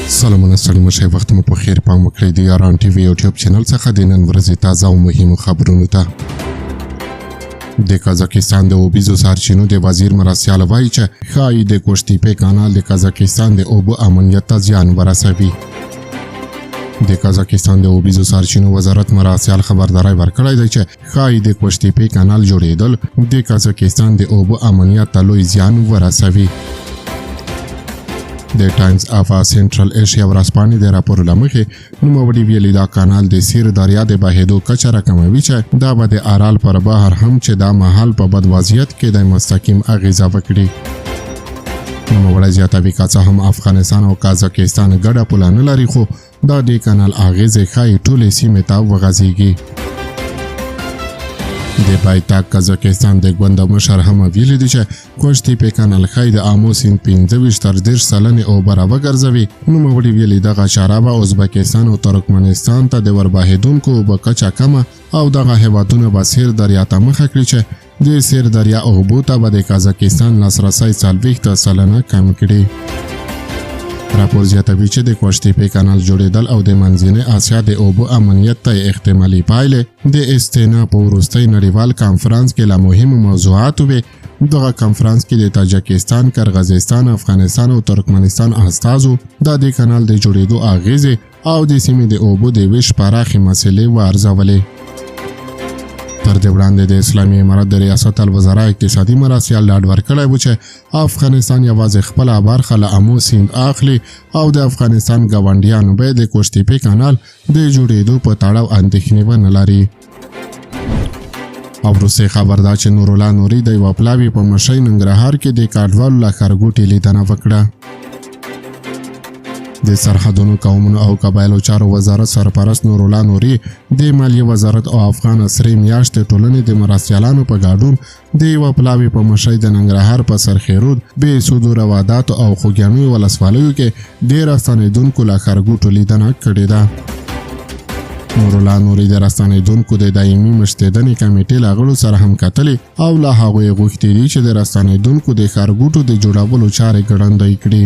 سلامونه ستړي مشئ وخت مو په خیر پام وکړئ د یاران ټي وي یوټیوب چینل څخه د نن ورځې تازه او مهمو خبرونو ته. د قزاقستان د اوبیزو سرچینو د وزیر مرسیال وایي چې ښایي د کوشتیپې کانال د قزاقستان د اوبو امنیت ته زیان ورسوي. د قزاقستان د اوبیزو سرچینو وزارت مرسیال خبرداری ورکړی دی چې ښایي د کوشتیپې کانال جوړېدل د قزاقستان د اوبو امنیت ته لوی زیان ورسوي. د ټایمز اف سنټرل ایشیا ورځپاڼې د راپور له مخې نوموړي ویلي دا کانال د سیر دریا د بهېدو کچه راکموي چې دا به د ارال پر بحر هم چې دا مهال په بد وضعیت کې د مستقیم اغیزه وکړي. نوموړی زیاتوي که څه هم افغانستان او قزاقستان ګډه پوله نه لري خو دا د کانال اغیزې ښایي ټولې سیمې ته وغځېږي. د پایتخت قزاقستان د ګوند مشر هم ویلي دي چې کوشتیپې کانال ښایي د آمو سیند 15 تر 30 سلنې اوبه راوګرځوي. نوموړي ویلي دغه چاره به ازبکستان او ترکمنستان ته د وربهېدونکو اوبه کچه کمه او دغه هیوادونه به سیر دریا ته مخه کړي چې د سیر دریا اوبو ته به د قزاقستان لاسرسی 40 سلنه کم کړي. راپور زیاتوي چې د کوشتیپې کانال جوړېدل او د منځنۍ اسیا د اوبو امنیت ته احتمالي پایلې د استنا په وروستي نړیوال کانفرانس کې له مهمو موضوعاتو وې. دغه کانفرانس کې د تاجکستان، قرغیزستان، افغانستان او ترکمنستان استازو د کانال د جوړېدو اغیزې او د سیمې د اوبو د ویش پراخې مسلې وارزولې. تر دې وړاندې د اسلامي امارت د ریاست الوزرا اقتصادي مرسیال ډاډ ورکړی و چې افغانستان یوازې خپله برخه له آمو سیند اخلي او د افغانستان ګاونډیانو به د کوشتیپې کانال د جوړېدو په تړاو اندېښنې ونه لري. او وروستۍ خبر دا چې نورالله نوري د یوه پلاوي په مشرۍ ننګرهار کې د کډوالو له ښارګوټي لیدنه وکړه. د سرحدونو قومونو او قبایلو چارو وزارت سرپرست نورالله نوري د مالیې وزارت او افغان اسرې میاشتې ټولنې د مرستیالانو په ګډون د یوه پلاوي په مشرۍ د ننګرهار په سرخیرود بې سودو رواداتو او خوږیاڼیو ولسوالیو کې د راستنېدونکو له ښارګوټو لیدنه کړې ده. نورالله نوري د راستنېدونکو د دایمي مشتېدنې کمیټې له غړو سره هم کتلې او له هغوی غوښتي دي چې د راستنېدونکو د ښارګوټو د جوړولو چارې ګړندۍ کړي.